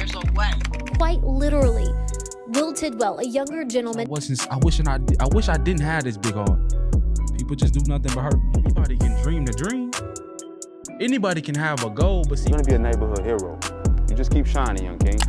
years away. Quite literally. Will Tidwell, a younger gentleman. I wish I didn't have this big heart. People just do nothing but hurt me. Anybody can dream the dream. Anybody can have a goal, but see, you're gonna be a neighborhood hero. You just keep shining, young king.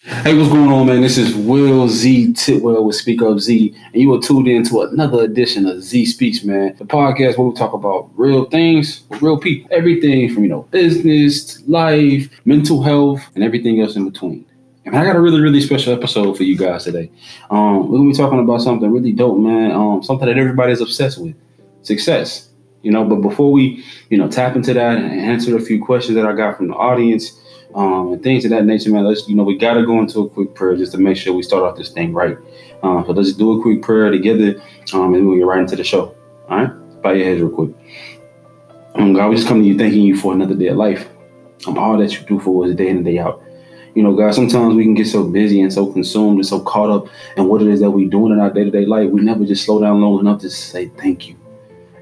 Hey, what's going on, man? This is Will Z Tidwell with Speak Up Z, and you are tuned in to another edition of Z Speaks, man. The podcast where we talk about real things with real people. Everything from, business, to life, mental health, and everything else in between. And I got a really, really special episode for you guys today. We're going to be talking about something really dope, man. Something that everybody's obsessed with. Success. But before we, tap into that and answer a few questions that I got from the audience, and things of that nature, man, we got to go into a quick prayer just to make sure we start off this thing right. So let's do a quick prayer together, and we'll get right into the show. All right? Bow your heads real quick. God, we just come to you thanking you for another day of life. All that you do for us day in and day out. God, sometimes we can get so busy and so consumed and so caught up in what it is that we're doing in our day-to-day life. We never just slow down long enough to say thank you.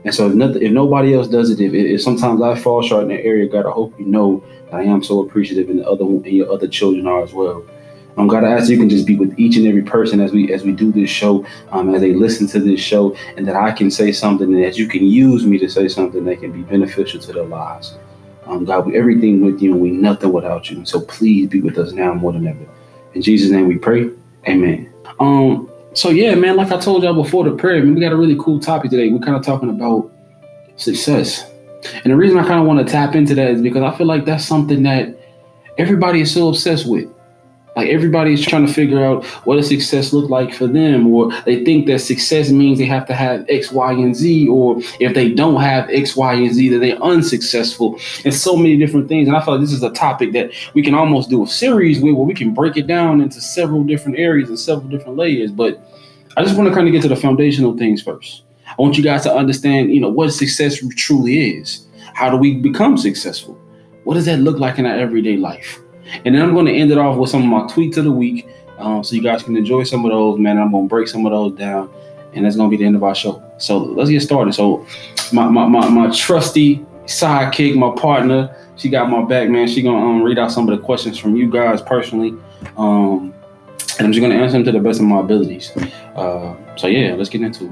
And so if nobody else does it, if sometimes I fall short in that area, God, I hope you know that I am so appreciative, and your other children are as well. God, I ask you can just be with each and every person as we do this show, as they listen to this show, and that I can say something, and that you can use me to say something that can be beneficial to their lives. God, we're everything with you, and we nothing without you. So please be with us now more than ever. In Jesus' name we pray. Amen. So yeah, man, like I told y'all before the prayer, we got a really cool topic today. We're kind of talking about success. And the reason I kind of want to tap into that is because I feel like that's something that everybody is so obsessed with. Like everybody is trying to figure out what does success look like for them, or they think that success means they have to have X, Y, and Z, or if they don't have X, Y, and Z, that they're unsuccessful, and so many different things. And I feel like this is a topic that we can almost do a series with, where we can break it down into several different areas and several different layers. But I just want to kind of get to the foundational things first. I want you guys to understand, what success truly is. How do we become successful? What does that look like in our everyday life? And then I'm going to end it off with some of my tweets of the week, so you guys can enjoy some of those, man. I'm going to break some of those down, and that's going to be the end of our show. So let's get started. So my trusty sidekick, my partner, she got my back, man. She going to read out some of the questions from you guys personally, and I'm just going to answer them to the best of my abilities. So yeah, let's get into it.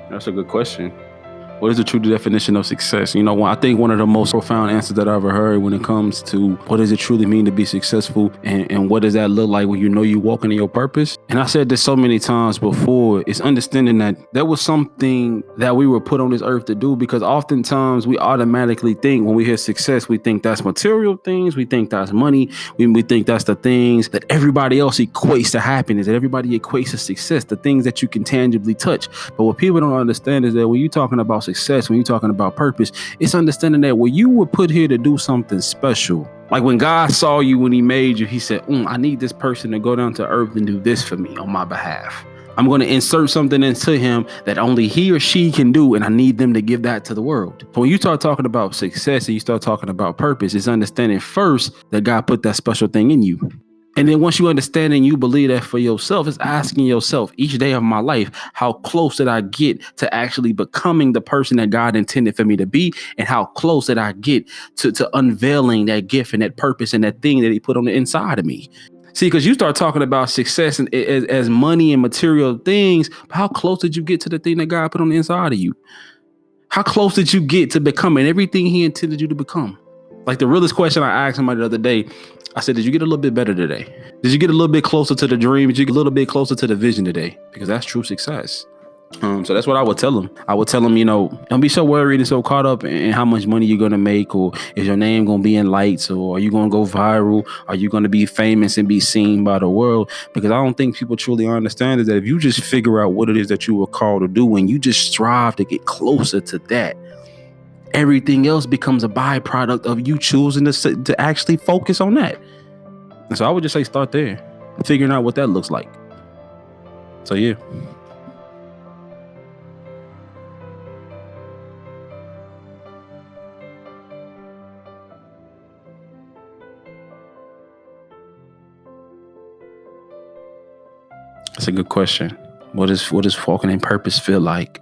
That's a good question. What is the true definition of success? I think one of the most profound answers that I ever heard when it comes to what does it truly mean to be successful, and what does that look like when you're walking in your purpose? And I said this so many times before, it's understanding that there was something that we were put on this earth to do, because oftentimes we automatically think when we hear success, we think that's material things, we think that's money, we think that's the things that everybody else equates to happiness, that everybody equates to success, the things that you can tangibly touch. But what people don't understand is that when you're talking about success, when you're talking about purpose, it's understanding that when you were put here to do something special, like when God saw you, when he made you, he said, I need this person to go down to earth and do this for me on my behalf. I'm going to insert something into him that only he or she can do, and I need them to give that to the world. So when you start talking about success and you start talking about purpose, it's understanding first that God put that special thing in you. And then once you understand and you believe that for yourself, it's asking yourself each day of my life, how close did I get to actually becoming the person that God intended for me to be? And how close did I get to unveiling that gift and that purpose and that thing that he put on the inside of me? See, because you start talking about success as money and material things, but how close did you get to the thing that God put on the inside of you? How close did you get to becoming everything he intended you to become? Like the realest question I asked somebody the other day, I said, did you get a little bit better today? Did you get a little bit closer to the dream? Did you get a little bit closer to the vision today? Because that's true success. So that's what I would tell them. I would tell them, don't be so worried and so caught up in how much money you're going to make, or is your name going to be in lights, or are you going to go viral? Are you going to be famous and be seen by the world? Because I don't think people truly understand is that if you just figure out what it is that you were called to do, and you just strive to get closer to that, everything else becomes a byproduct of you choosing to actually focus on that. And so I would just say start there, figuring out what that looks like. So yeah. That's a good question. What does walking in purpose feel like?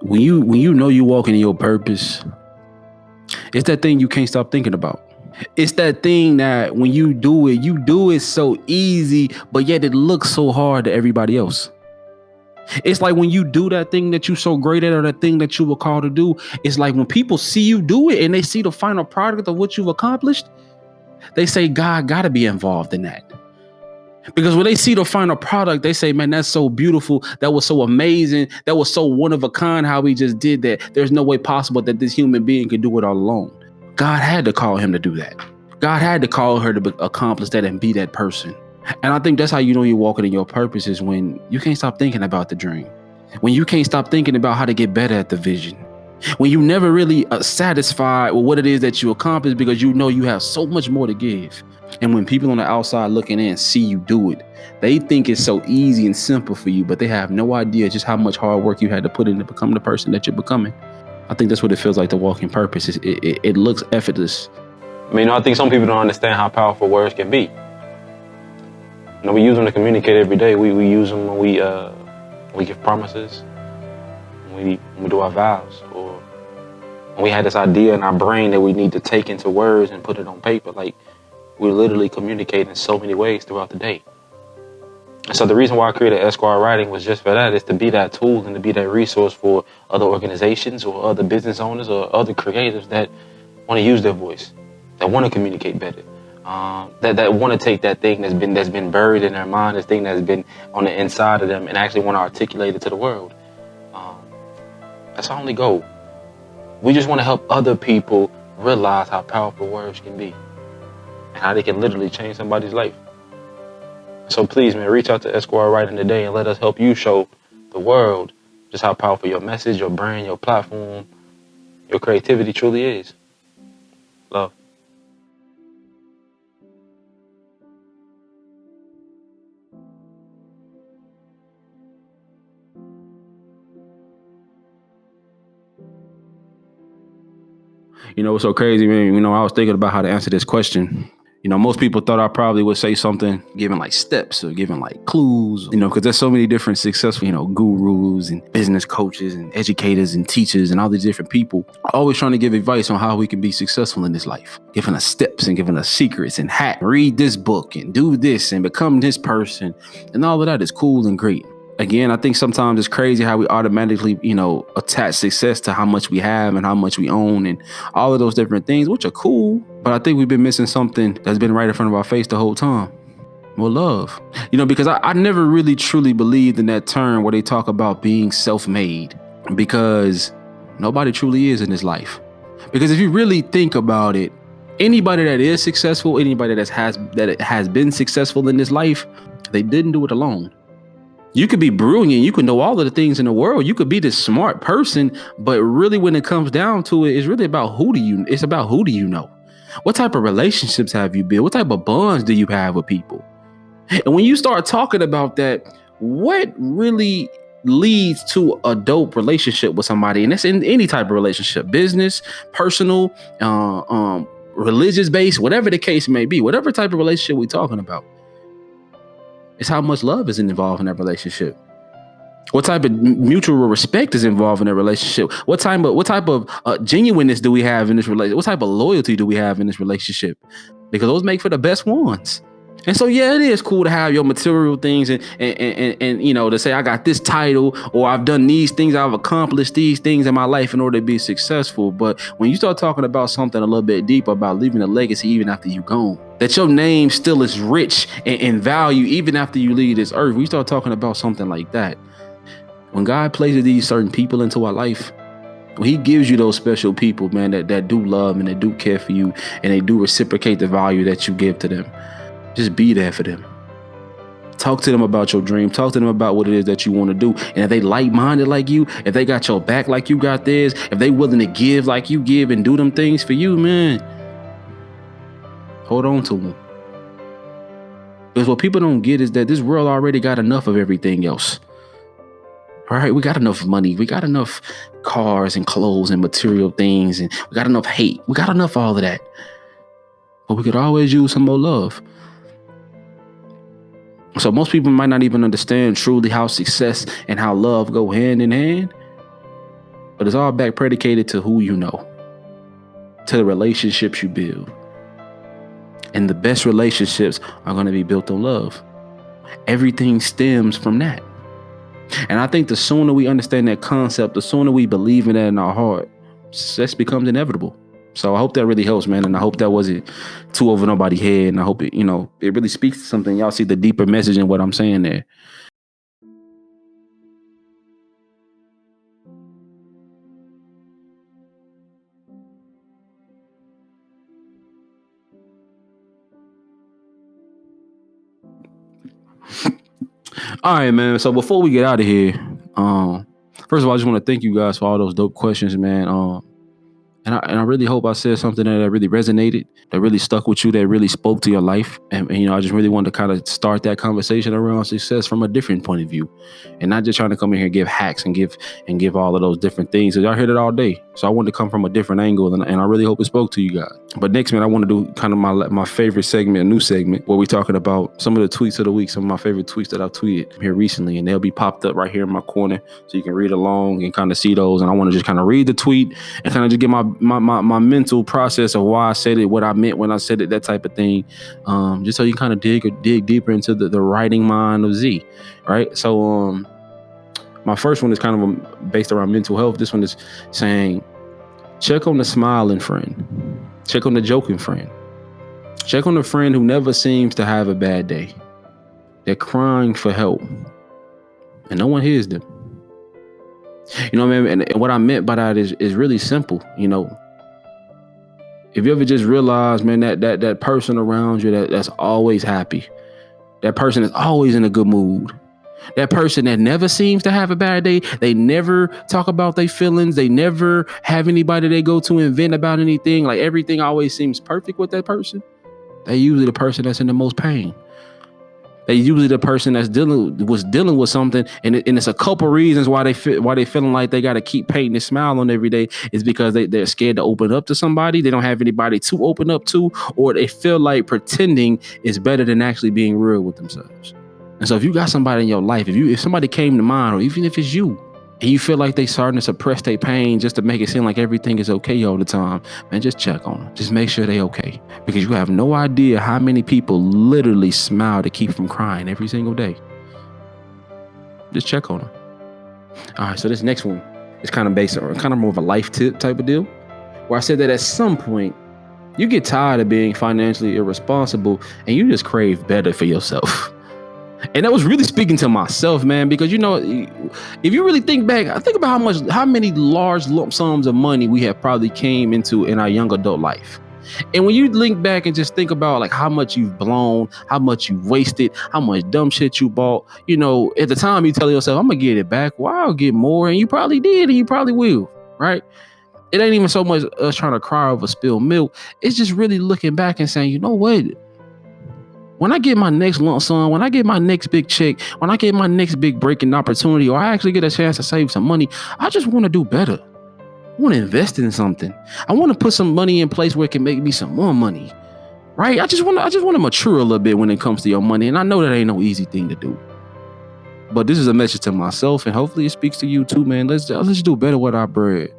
When you know you're walking in your purpose, it's that thing you can't stop thinking about. It's that thing that when you do it so easy, but yet it looks so hard to everybody else. It's like when you do that thing that you're so great at, or that thing that you were called to do, it's like when people see you do it and they see the final product of what you've accomplished, they say, God got to be involved in that. Because when they see the final product, they say, man, that's so beautiful. That was so amazing. That was so one of a kind how we just did that. There's no way possible that this human being could do it all alone. God had to call him to do that. God had to call her to accomplish that and be that person. And I think that's how you know you're walking in your purpose, is when you can't stop thinking about the dream. When you can't stop thinking about how to get better at the vision. When you never really satisfied with what it is that you accomplished, because you know you have so much more to give. And when people on the outside looking in see you do it, they think it's so easy and simple for you, but they have no idea just how much hard work you had to put in to become the person that you're becoming. I think that's what it feels like to walk in purpose. It looks effortless. I mean, I think some people don't understand how powerful words can be. We use them to communicate every day. We use them when we give promises, when we do our vows, or when we had this idea in our brain that we need to take into words and put it on paper. Like, we literally communicate in so many ways throughout the day. And so the reason why I created Esquire Writing was just for that, is to be that tool and to be that resource for other organizations or other business owners or other creators that want to use their voice, that want to communicate better. That want to take that thing that's been buried in their mind, this thing that's been on the inside of them, and actually want to articulate it to the world. That's our only goal. We just want to help other people realize how powerful words can be and how they can literally change somebody's life. So please, man, reach out to Esquire Writing today and let us help you show the world just how powerful your message, your brand, your platform, your creativity truly is. Love. You know, it's so crazy, man. You know, I was thinking about how to answer this question. You know, most people thought I probably would say something giving like steps or giving like clues, you know, because there's so many different successful, you know, gurus and business coaches and educators and teachers and all these different people always trying to give advice on how we can be successful in this life, giving us steps and giving us secrets and read this book and do this and become this person. And all of that is cool and great. Again, I think sometimes it's crazy how we automatically, you know, attach success to how much we have and how much we own and all of those different things, which are cool. But I think we've been missing something that's been right in front of our face the whole time. Well, love. You know, because I never really truly believed in that term where they talk about being self-made, because nobody truly is in this life. Because if you really think about it, anybody that is successful, anybody that has been successful in this life, they didn't do it alone. You could be brilliant. You could know all of the things in the world. You could be this smart person. But really, when it comes down to it, it's really about who do you know? What type of relationships have you built? What type of bonds do you have with people? And when you start talking about that, what really leads to a dope relationship with somebody? And that's in any type of relationship, business, personal, religious based, whatever the case may be, whatever type of relationship we're talking about. It's how much love is involved in that relationship. What type of mutual respect is involved in that relationship? What type of genuineness do we have in this relationship? What type of loyalty do we have in this relationship? Because those make for the best ones. And so, yeah, it is cool to have your material things and you know, to say I got this title or I've done these things, I've accomplished these things in my life in order to be successful. But when you start talking about something a little bit deeper, about leaving a legacy even after you're gone, that your name still is rich in value even after you leave this earth, we start talking about something like that. When God places these certain people into our life, when he gives you those special people, man, that do love and that do care for you and they do reciprocate the value that you give to them, just be there for them. Talk to them about your dream. Talk to them about what it is that you want to do. And if they like-minded like you, if they got your back like you got theirs, if they willing to give like you give and do them things for you, man, hold on to them. Because what people don't get is that this world already got enough of everything else. All right, we got enough money. We got enough cars and clothes and material things. And we got enough hate. We got enough of all of that. But we could always use some more love. So most people might not even understand truly how success and how love go hand in hand, but it's all back predicated to who you know, to the relationships you build. And the best relationships are going to be built on love. Everything stems from that. And I think the sooner we understand that concept, the sooner we believe in that in our heart, success becomes inevitable. So I hope that really helps, man. And I hope that wasn't too over nobody's head. And I hope it, it really speaks to something. Y'all see the deeper message in what I'm saying there. All right, man. So before we get out of here, first of all, I just want to thank you guys for all those dope questions, man. And I really hope I said something that really resonated, that really stuck with you, that really spoke to your life. And I just really wanted to kind of start that conversation around success from a different point of view, and not just trying to come in here and give hacks and give all of those different things. Cause y'all heard it all day. So I wanted to come from a different angle, and I really hope it spoke to you guys. But next, man, I want to do kind of my favorite segment, a new segment, where we're talking about some of the tweets of the week, some of my favorite tweets that I've tweeted here recently, and they'll be popped up right here in my corner, so you can read along and kind of see those. And I want to just kind of read the tweet and kind of just get my mental process of why I said it, what I meant when I said it, that type of thing. Just so you kind of dig deeper into the writing mind of Z, right? So my first one is kind of based around mental health. This one is saying, check on the smiling friend. Check on the joking friend. Check on the friend who never seems to have a bad day. They're crying for help, and no one hears them. You know what I mean? And what I meant by that is really simple. If you ever just realize, man, that person around you that's always happy, that person is always in a good mood, that person that never seems to have a bad day, they never talk about their feelings, they never have anybody they go to and vent about anything, like everything always seems perfect with that person, they usually the person that's in the most pain. They usually the person that's dealing with something, and it's a couple reasons why they feeling like they got to keep painting a smile on every day. Is because they're scared to open up to somebody. They don't have anybody to open up to, or they feel like pretending is better than actually being real with themselves. And so if you got somebody in your life, if somebody came to mind, or even if it's you, and you feel like they starting to suppress their pain just to make it seem like everything is okay all the time, man, just check on them. Just make sure they okay. Because you have no idea how many people literally smile to keep from crying every single day. Just check on them. All right, so this next one is kind of based on kind of more of a life tip type of deal, where I said that at some point you get tired of being financially irresponsible and you just crave better for yourself. And that was really speaking to myself, man, because if you really think back, I think about how many large lump sums of money we have probably came into in our young adult life. And when you link back and just think about like how much you've blown, how much you wasted, how much dumb shit you bought, at the time you tell yourself, I'm gonna get it back. Well, I'll get more. And you probably did, and you probably will, right? It ain't even so much us trying to cry over spilled milk. It's just really looking back and saying, you know what? When I get my next lump sum, when I get my next big check, when I get my next big breaking opportunity, or I actually get a chance to save some money, I just want to do better. I want to invest in something. I want to put some money in place where it can make me some more money, right? I just want to mature a little bit when it comes to your money. And I know that ain't no easy thing to do. But this is a message to myself, and hopefully it speaks to you too, man. Let's do better with our bread.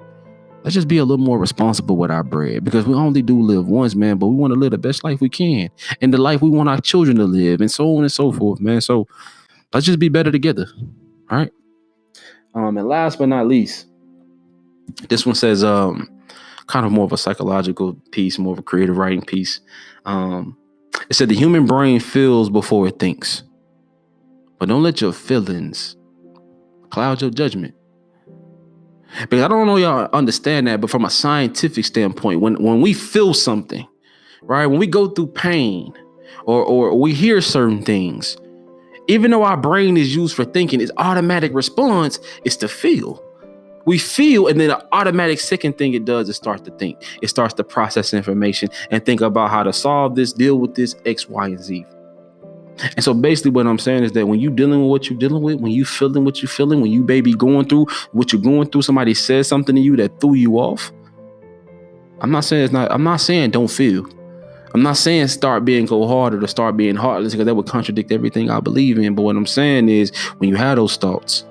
Let's just be a little more responsible with our bread, because we only do live once, man, but we want to live the best life we can and the life we want our children to live, and so on and so forth, man. So let's just be better together. All right. And last but not least, this one says kind of more of a psychological piece, more of a creative writing piece. It said the human brain feels before it thinks, but don't let your feelings cloud your judgment. Because I don't know y'all understand that, but from a scientific standpoint, when we feel something, right, when we go through pain or we hear certain things, even though our brain is used for thinking, its automatic response is to feel. We feel, and then the automatic second thing it does is start to think. It starts to process information and think about how to solve this, deal with this, X, Y, and Z. And so basically what I'm saying is that when you dealing with what you're dealing with, when you feeling what you're feeling, when you baby going through what you're going through, somebody says something to you that threw you off. I'm not saying don't feel. I'm not saying start being cold-hearted or start being heartless, because that would contradict everything I believe in. But what I'm saying is, when you have those thoughts,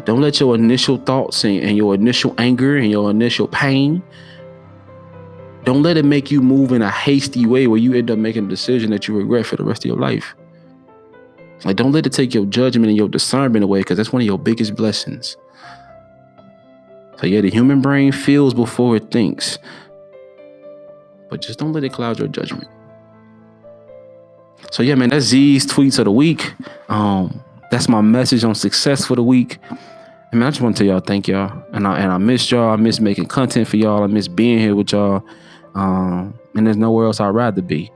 don't let your initial thoughts and your initial anger and your initial pain, don't let it make you move in a hasty way where you end up making a decision that you regret for the rest of your life. Like, don't let it take your judgment and your discernment away, because that's one of your biggest blessings. So yeah, the human brain feels before it thinks, but just don't let it cloud your judgment. So yeah, man, that's Z's tweets of the week. That's my message on success for the week. And man, I just want to tell y'all thank y'all. And I miss y'all. I miss making content for y'all. I miss being here with y'all. And there's nowhere else I'd rather be.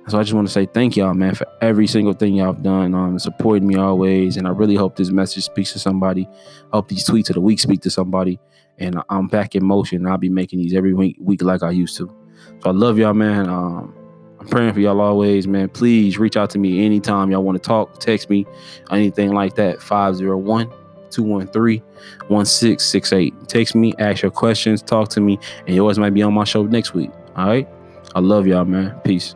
So I just want to say thank y'all, man, for every single thing y'all have done, supporting me always. And I really hope this message speaks to somebody. I hope these tweets of the week speak to somebody. And I'm back in motion. I'll be making these every week like I used to. So I love y'all, man. I'm praying for y'all always, man. Please reach out to me anytime y'all want to talk, text me, anything like that. 501-213-1668. Text me, ask your questions, talk to me, and yours might be on my show next week. All right? I love y'all, man. Peace.